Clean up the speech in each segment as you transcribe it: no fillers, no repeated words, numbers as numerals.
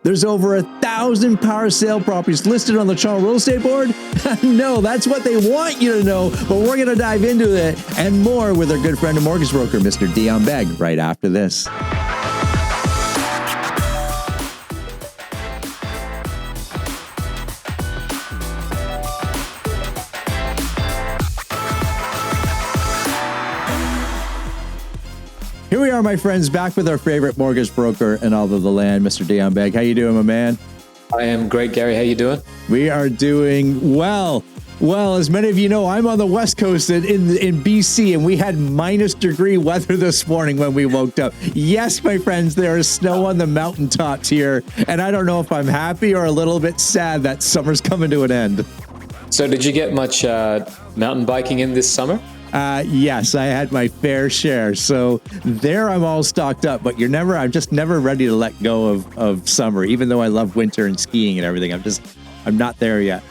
There's over 1,000 power sale properties listed on the Toronto Real Estate Board? No, that's what they want you to know, but we're going to dive into it and more with our good friend and mortgage broker, Mr. Dion Beg, right after this. Here we are, my friends, back with our favorite mortgage broker in all of the land, Mr. Dion Beg. How you doing, my man? I am great, Gary. How you doing? We are doing well. Well, as many of you know, I'm on the West Coast in BC, and we had -degree weather this morning when we woke up. Yes, my friends, there is snow on the mountaintops here, and I don't know if I'm happy or a little bit sad that summer's coming to an end. So did you get much mountain biking in this summer? Yes, I had my fair share. So there I'm all stocked up, but I'm just never ready to let go of summer, even though I love winter and skiing and everything. I'm not there yet.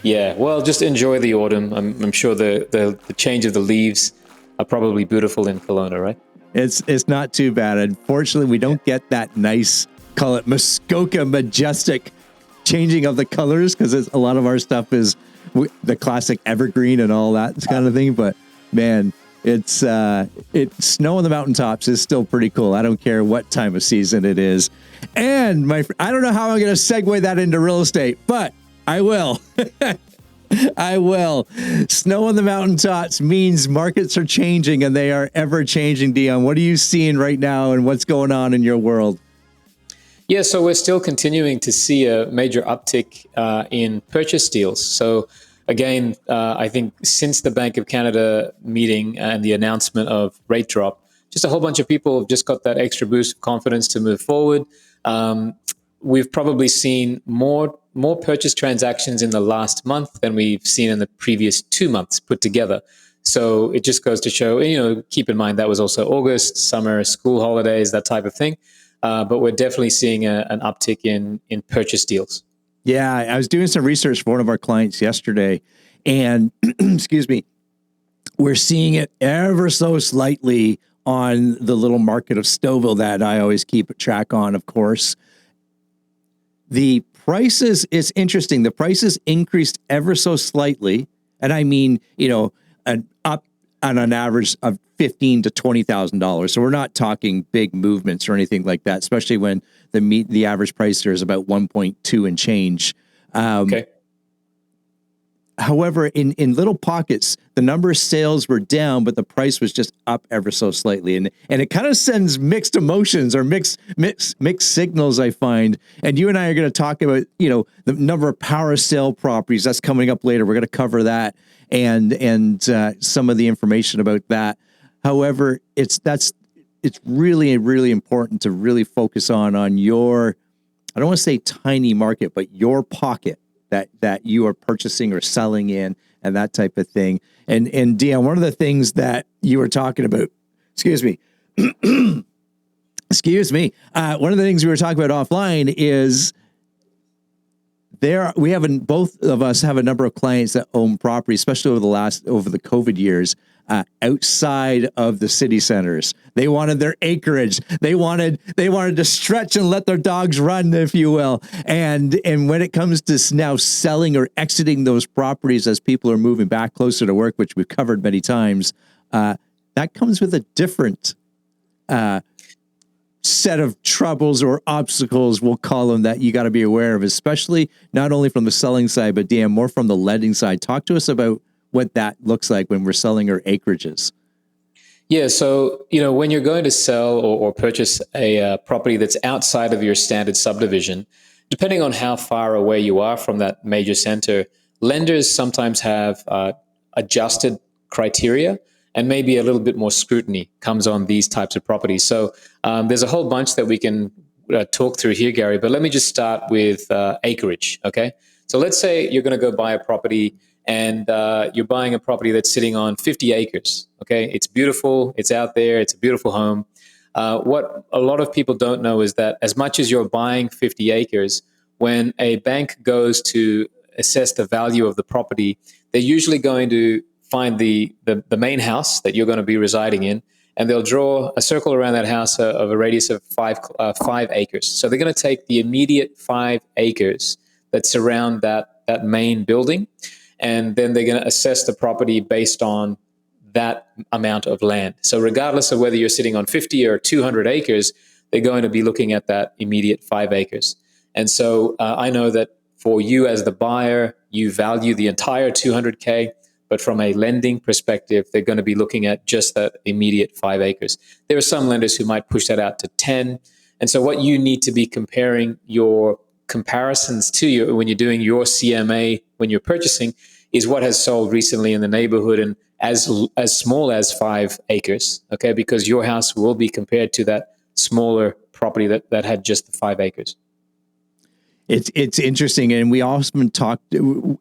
Yeah, well, just enjoy the autumn. I'm sure the change of the leaves are probably beautiful in Kelowna, right? It's not too bad. Unfortunately, we don't get that nice, call it Muskoka majestic changing of the colors, because a lot of our stuff is the classic evergreen and all that kind of thing. But man, it's snow on the mountaintops is still pretty cool. I don't care what time of season it is. And I don't know how I'm going to segue that into real estate, but I will. I will. Snow on the mountaintops means markets are changing, and they are ever changing. Dion, what are you seeing right now, and what's going on in your world? Yeah, so we're still continuing to see a major uptick in purchase deals. So again, I think since the Bank of Canada meeting and the announcement of rate drop, just a whole bunch of people have just got that extra boost of confidence to move forward. We've probably seen more purchase transactions in the last month than we've seen in the previous 2 months put together. So it just goes to show, keep in mind that was also August, summer, school holidays, that type of thing. But we're definitely seeing an uptick in purchase deals. Yeah, I was doing some research for one of our clients yesterday, and excuse me, we're seeing it ever so slightly on the little market of Stouffville that I always keep a track on, of course. The prices, it's interesting. The prices increased ever so slightly. And I mean, an up on an average of $15,000 to $20,000. So we're not talking big movements or anything like that, especially when the average price there is about 1.2 and change. Okay. However, in little pockets, the number of sales were down, but the price was just up ever so slightly. And it kind of sends mixed emotions or mixed signals, I find. And you and I are going to talk about, the number of power sale properties. That's coming up later. We're going to cover that and some of the information about that. However, it's really, really important to really focus on your, I don't want to say tiny market, but your pocket that you are purchasing or selling in, and that type of thing. And Dion, one of the things that you were talking about, excuse me, one of the things we were talking about offline is both of us have a number of clients that own property, especially over the COVID years, outside of the city centers. They wanted their acreage. They wanted to stretch and let their dogs run, if you will. And when it comes to now selling or exiting those properties as people are moving back closer to work, which we've covered many times, that comes with a different set of troubles or obstacles, we'll call them, that you got to be aware of, especially not only from the selling side, but Dan, more from the letting side. Talk to us about what that looks like when we're selling our acreages. Yeah, so when you're going to sell or purchase a property that's outside of your standard subdivision, depending on how far away you are from that major center, lenders sometimes have adjusted criteria, and maybe a little bit more scrutiny comes on these types of properties. So there's a whole bunch that we can talk through here, Gary, but let me just start with acreage, okay? So let's say you're going to go buy a property, and you're buying a property that's sitting on 50 acres, okay? It's beautiful, it's out there, it's a beautiful home. What a lot of people don't know is that as much as you're buying 50 acres, when a bank goes to assess the value of the property, they're usually going to find the main house that you're going to be residing in, and they'll draw a circle around that house of a radius of 5 acres. So they're going to take the immediate 5 acres that surround that main building, and then they're going to assess the property based on that amount of land. So regardless of whether you're sitting on 50 or 200 acres, they're going to be looking at that immediate 5 acres. And so I know that for you as the buyer, you value the entire 200K, but from a lending perspective, they're going to be looking at just that immediate 5 acres. There are some lenders who might push that out to 10. And so what you need to be comparing your comparisons to when you're doing your CMA, when you're purchasing, is what has sold recently in the neighborhood and as small as 5 acres, okay? Because your house will be compared to that smaller property that had just the 5 acres. It's interesting, and we often talk,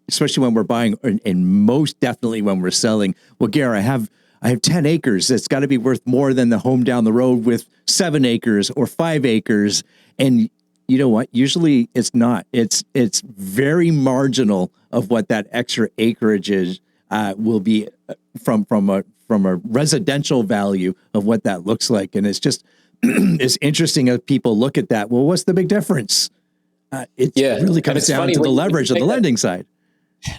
especially when we're buying, and most definitely when we're selling. Well, Gary, I have 10 acres. It's got to be worth more than the home down the road with 7 acres or 5 acres. And you know what? Usually it's not. It's very marginal of what that extra acreage is will be from a residential value of what that looks like. And it's just it's interesting as people look at that. Well, what's the big difference? It really comes down to the leverage of the lending side.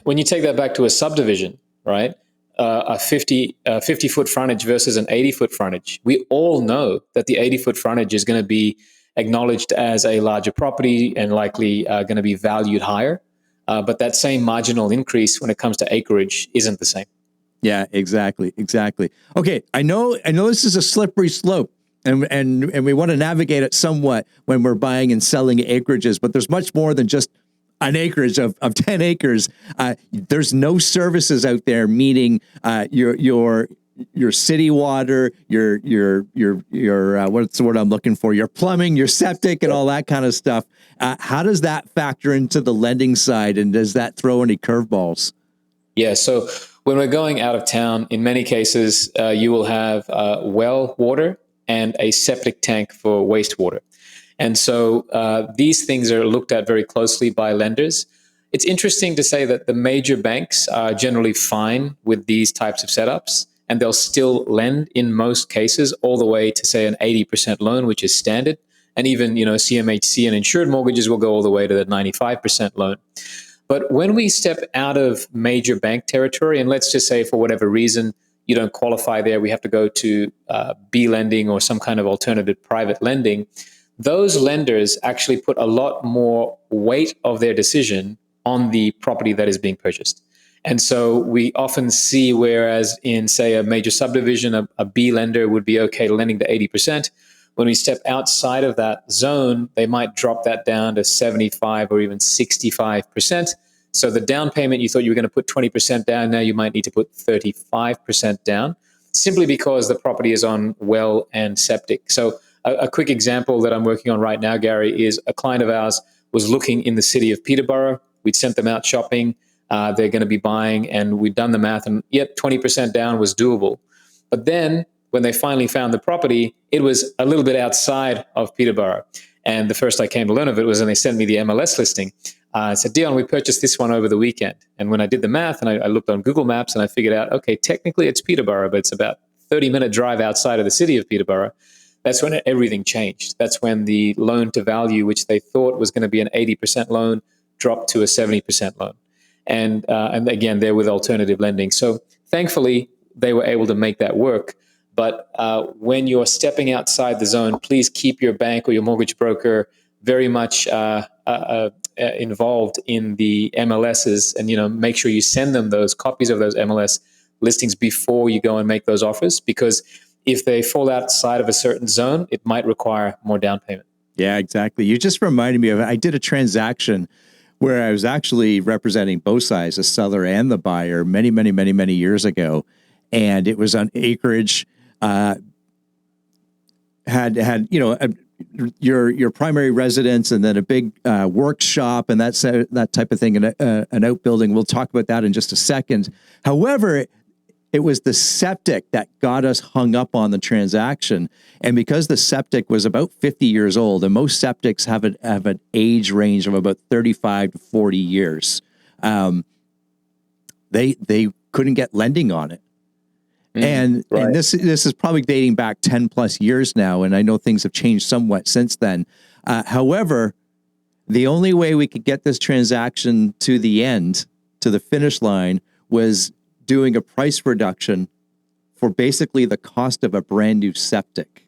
When you take that back to a subdivision, right? A 50-foot frontage versus an 80-foot frontage. We all know that the 80-foot frontage is going to be acknowledged as a larger property and likely going to be valued higher. But that same marginal increase when it comes to acreage isn't the same. Yeah, exactly. Okay, I know this is a slippery slope. And we want to navigate it somewhat when we're buying and selling acreages, but there's much more than just an acreage of 10 acres. There's no services out there, meaning your city water, your what's the word I'm looking for? Your plumbing, your septic, and all that kind of stuff. How does that factor into the lending side, and does that throw any curveballs? Yeah, so when we're going out of town, in many cases, you will have well water and a septic tank for wastewater. And so these things are looked at very closely by lenders. It's interesting to say that the major banks are generally fine with these types of setups, and they'll still lend in most cases all the way to, say, an 80% loan, which is standard. And even, CMHC and insured mortgages will go all the way to the 95% loan. But when we step out of major bank territory, and let's just say for whatever reason, you don't qualify there, we have to go to B lending or some kind of alternative private lending, those lenders actually put a lot more weight of their decision on the property that is being purchased. And so we often see, whereas in, say, a major subdivision, a B lender would be okay lending to 80%. When we step outside of that zone, they might drop that down to 75 or even 65%. So the down payment, you thought you were going to put 20% down, now you might need to put 35% down, simply because the property is on well and septic. So a quick example that I'm working on right now, Gary, is a client of ours was looking in the city of Peterborough. We'd sent them out shopping. They're going to be buying, and we'd done the math, and yep, 20% down was doable. But then when they finally found the property, it was a little bit outside of Peterborough. And the first I came to learn of it was when they sent me the MLS listing. I said, Dion, we purchased this one over the weekend. And when I did the math and I looked on Google Maps and I figured out, okay, technically it's Peterborough, but it's about 30-minute drive outside of the city of Peterborough. That's when everything changed. That's when the loan to value, which they thought was going to be an 80% loan, dropped to a 70% loan. And again, they're with alternative lending. So thankfully, they were able to make that work. But when you're stepping outside the zone, please keep your bank or your mortgage broker very much involved in the MLSs, and make sure you send them those copies of those MLS listings before you go and make those offers, because if they fall outside of a certain zone, it might require more down payment. Yeah, exactly. You just reminded me of, I did a transaction where I was actually representing both sides, the seller and the buyer, many, many, many, many years ago. And it was on acreage, had your primary residence, and then a big workshop, and that type of thing, and an outbuilding. We'll talk about that in just a second. However, it was the septic that got us hung up on the transaction. And because the septic was about 50 years old, and most septics have an age range of about 35 to 40 years, they couldn't get lending on it. And Right. this is probably dating back 10 plus years now, and I know things have changed somewhat since then. However, the only way we could get this transaction to the end, to the finish line, was doing a price reduction for basically the cost of a brand new septic.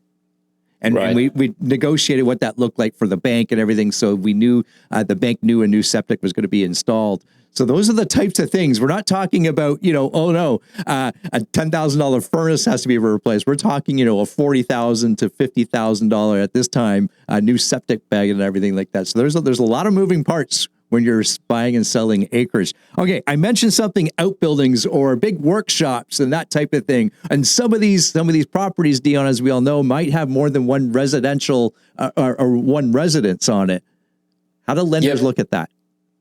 And we negotiated what that looked like for the bank and everything. So we knew the bank knew a new septic was going to be installed. So those are the types of things. We're not talking about, a $10,000 furnace has to be replaced. We're talking, a $40,000 to $50,000 at this time, a new septic bag and everything like that. So there's a lot of moving parts when you're buying and selling acreage. Okay, I mentioned something, outbuildings or big workshops and that type of thing. And some of these properties, Dion, as we all know, might have more than one residential or one residence on it. How do lenders look at that?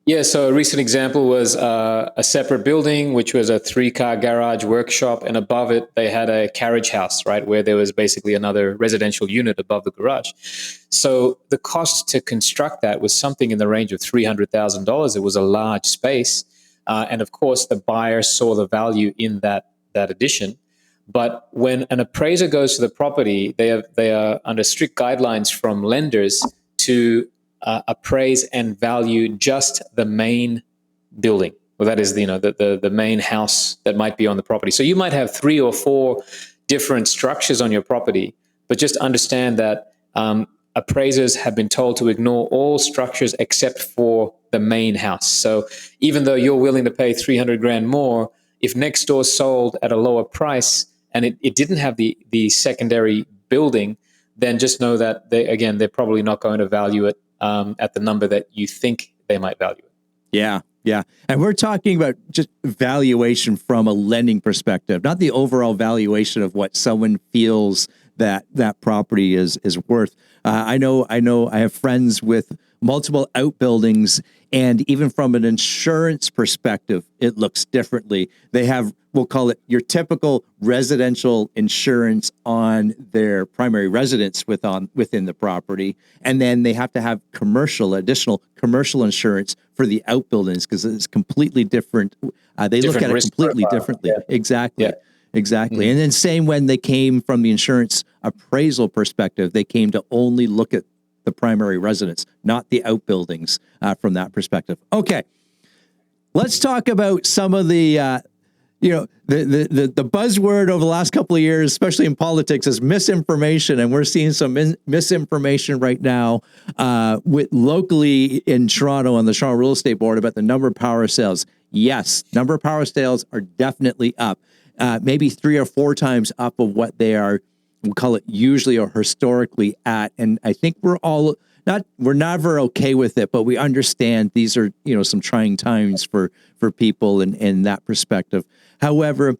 Yeah, so a recent example was a separate building, which was a 3-car garage workshop, and above it they had a carriage house, right, where there was basically another residential unit above the garage. So the cost to construct that was something in the range of $300,000. It was a large space, and of course the buyer saw the value in that addition. But when an appraiser goes to the property, they are under strict guidelines from lenders to appraise and value just the main building. Well, that is, the main house that might be on the property. So you might have 3 or 4 different structures on your property, but just understand that appraisers have been told to ignore all structures except for the main house. So even though you're willing to pay 300 grand more, if next door sold at a lower price and it didn't have the secondary building, then just know that they're probably not going to value it at the number that you think they might value it. Yeah. And we're talking about just valuation from a lending perspective, not the overall valuation of what someone feels that property is worth. I know I have friends with multiple outbuildings, and even from an insurance perspective, it looks differently. They have, we'll call it your typical residential insurance on their primary residence within the property. And then they have to have additional commercial insurance for the outbuildings because it's completely different. They look at it completely differently. Yeah. Exactly. Yeah. Exactly. Mm-hmm. And then same when they came from the insurance appraisal perspective, they came to only look at the primary residence, not the outbuildings from that perspective. Okay. Let's talk about some of the, the buzzword over the last couple of years, especially in politics, is misinformation. And we're seeing some misinformation right now with locally in Toronto on the Toronto Real Estate Board about the number of power sales. Yes, number of power sales are definitely up, maybe 3 or 4 times up of what they are, we'll call it usually or historically at. And I think we're never okay with it, but we understand these are, some trying times for people in that perspective. However,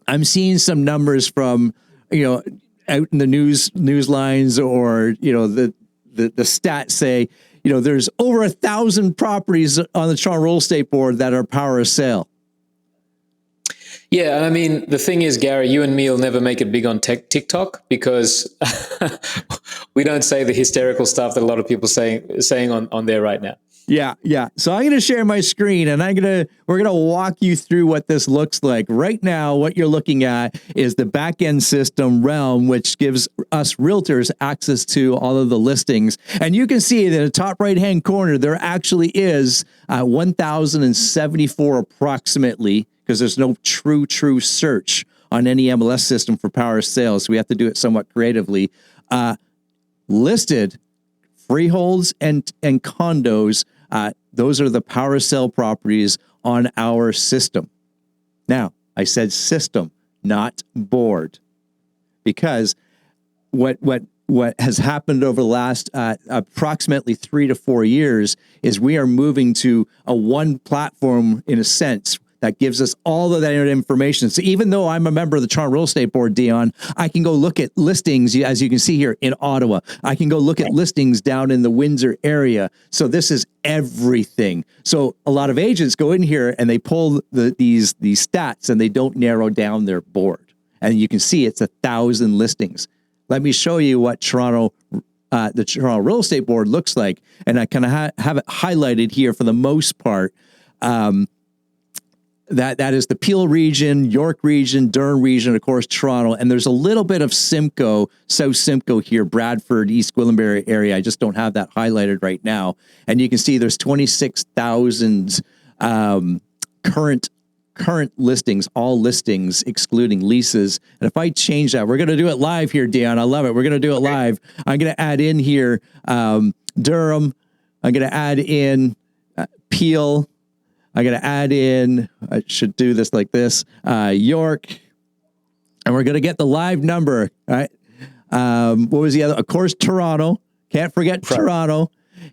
I'm seeing some numbers from, out in the news lines or, the stats say, there's over 1,000 properties on the Toronto Real Estate Board that are power of sale. Yeah, and I mean, the thing is, Gary, you and me will never make it big on TikTok because we don't say the hysterical stuff that a lot of people saying on there right now. Yeah. So I'm going to share my screen and we're going to walk you through what this looks like. Right now, what you're looking at is the back-end system Realm, which gives us realtors access to all of the listings. And you can see that in the top right-hand corner, there actually is 1,074 approximately, because there's no true search on any MLS system for power sales. So we have to do it somewhat creatively. Listed freeholds and condos. Those are the power sale properties on our system. Now, I said system, not board, because what has happened over the last approximately 3 to 4 years is we are moving to a one platform in a sense that gives us all of that information. So even though I'm a member of the Toronto Real Estate Board, Dion, I can go look at listings, as you can see here in Ottawa. I can go look at listings down in the Windsor area. So this is everything. So a lot of agents go in here and they pull these stats and they don't narrow down their board. And you can see it's 1,000 listings. Let me show you what the Toronto Real Estate Board looks like. And I kind of have it highlighted here for the most part. That is the Peel region, York region, Durham region, of course, Toronto. And there's a little bit of Simcoe, South Simcoe here, Bradford, East Gwillimbury area. I just don't have that highlighted right now. And you can see there's 26,000 current listings, all listings, excluding leases. And if I change that, we're going to do it live here, Dion. I love it. We're going to do it live. I'm going to add in here Durham. I'm going to add in Peel. I'm going to add in, I should do this like this, York, and we're going to get the live number, right? What was the other? Of course, Toronto. Can't forget Toronto.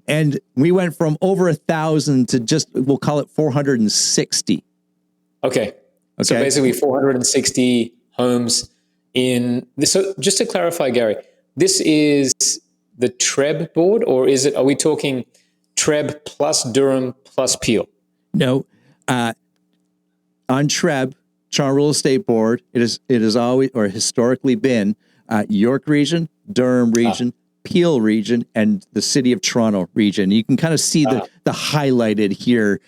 And we went from over 1,000 to just, we'll call it 460. Okay. So basically 460 homes in this. So just to clarify, Gary, this is the TREB board, or are we talking TREB plus Durham plus Peel? No, on TREB, Toronto Real Estate Board, it is always or historically been York region, Durham region, Peel region, and the City of Toronto region. You can kind of see the highlighted here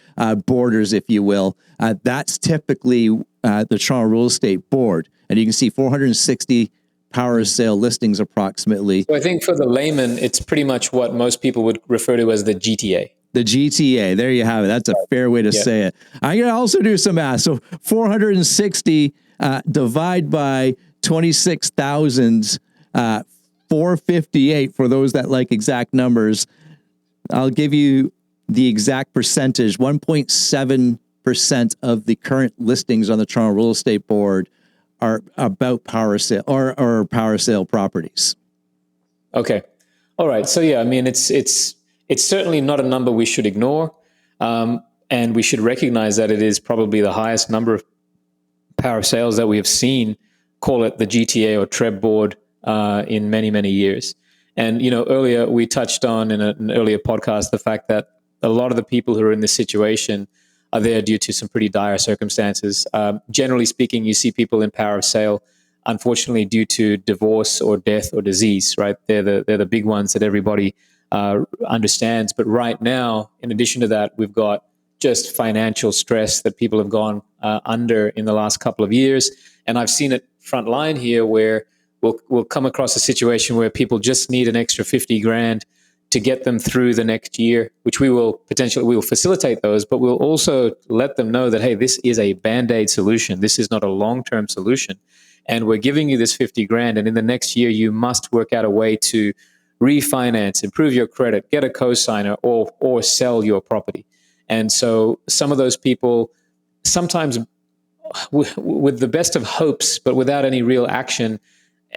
borders, if you will. That's typically the Toronto Real Estate Board, and you can see 460 power of sale listings approximately. So I think for the layman, it's pretty much what most people would refer to as the GTA. The GTA. There you have it. That's a fair way to say it. I'm going to also do some math. So 460 divide by 26,000, 458 for those that like exact numbers. I'll give you the exact percentage. 1.7% of the current listings on the Toronto Real Estate Board are about power sale or power sale properties. Okay. All right. So yeah, I mean, it's certainly not a number we should ignore, and we should recognize that it is probably the highest number of power sales that we have seen, call it the GTA or TREB board, in many, many years. And, earlier we touched on in an earlier podcast the fact that a lot of the people who are in this situation are there due to some pretty dire circumstances. Generally speaking, you see people in power of sale, unfortunately, due to divorce or death or disease, right? They're the big ones that everybody understands. But right now, in addition to that, we've got just financial stress that people have gone under in the last couple of years. And I've seen it front line here where we'll come across a situation where people just need an extra 50 grand to get them through the next year, which we will facilitate those, but we'll also let them know that, hey, this is a Band-Aid solution. This is not a long-term solution. And we're giving you this 50 grand. And in the next year, you must work out a way to refinance, improve your credit, get a co-signer, or sell your property. And so some of those people, sometimes with the best of hopes, but without any real action,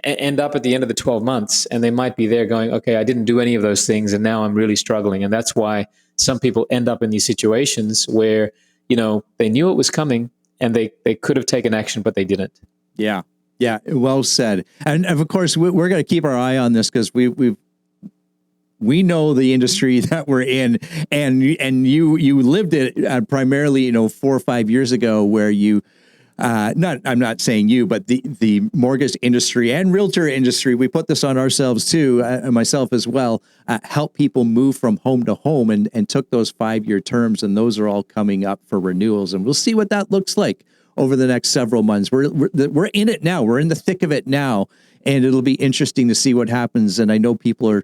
end up at the end of the 12 months, and they might be there going, okay, I didn't do any of those things, and now I'm really struggling. And that's why some people end up in these situations where, they knew it was coming, and they could have taken action, but they didn't. Yeah. Yeah. Well said. And of course, we're going to keep our eye on this because we know the industry that we're in, and you lived it primarily, 4 or 5 years ago, where you, I'm not saying you, but the mortgage industry and realtor industry, we put this on ourselves too, myself as well, help people move from home to home and took those 5-year terms, and those are all coming up for renewals, and we'll see what that looks like over the next several months. We're in it now. We're in the thick of it now, and it'll be interesting to see what happens. And I know people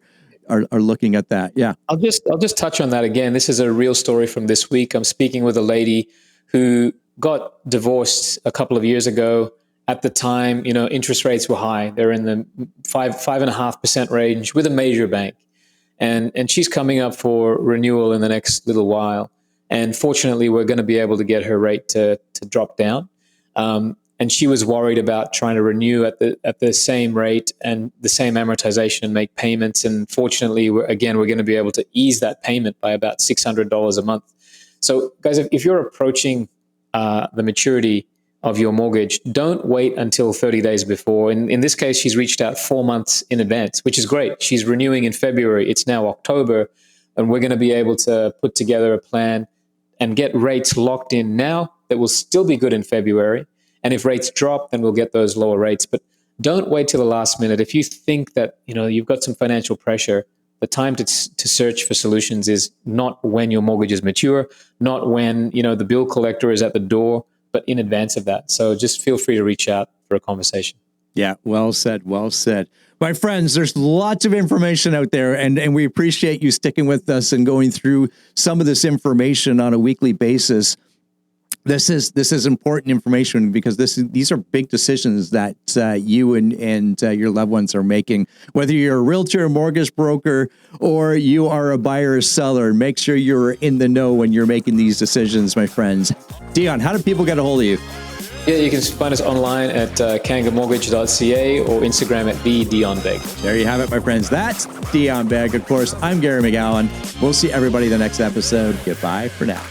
are looking at that. Yeah. I'll just touch on that again. This is a real story from this week. I'm speaking with a lady who got divorced a couple of years ago. At the time, interest rates were high. They're in the 5.5% range with a major bank. And she's coming up for renewal in the next little while. And fortunately, we're going to be able to get her rate to drop down. And she was worried about trying to renew at the same rate and the same amortization and make payments. And fortunately, we're going to be able to ease that payment by about $600 a month. So, guys, if you're approaching the maturity of your mortgage, don't wait until 30 days before. In this case, she's reached out 4 months in advance, which is great. She's renewing in February. It's now October, and we're going to be able to put together a plan and get rates locked in now that will still be good in February. And if rates drop, then we'll get those lower rates. But don't wait till the last minute. If you think that you've got some financial pressure, the time to search for solutions is not when your mortgage is mature, not when the bill collector is at the door but in advance of that. So just feel free to reach out for a conversation. Yeah, well said, well said. My friends, there's lots of information out there, and we appreciate you sticking with us and going through some of this information on a weekly basis. This is important information because these are big decisions that you and your loved ones are making. Whether you're a realtor, a mortgage broker, or you are a buyer or seller, make sure you're in the know when you're making these decisions, my friends. Dion, how do people get a hold of you? Yeah, you can find us online at kangamortgage.ca or Instagram at @DionBeg. There you have it, my friends. That's Dion Beg. Of course, I'm Gary McGowan. We'll see everybody in the next episode. Goodbye for now.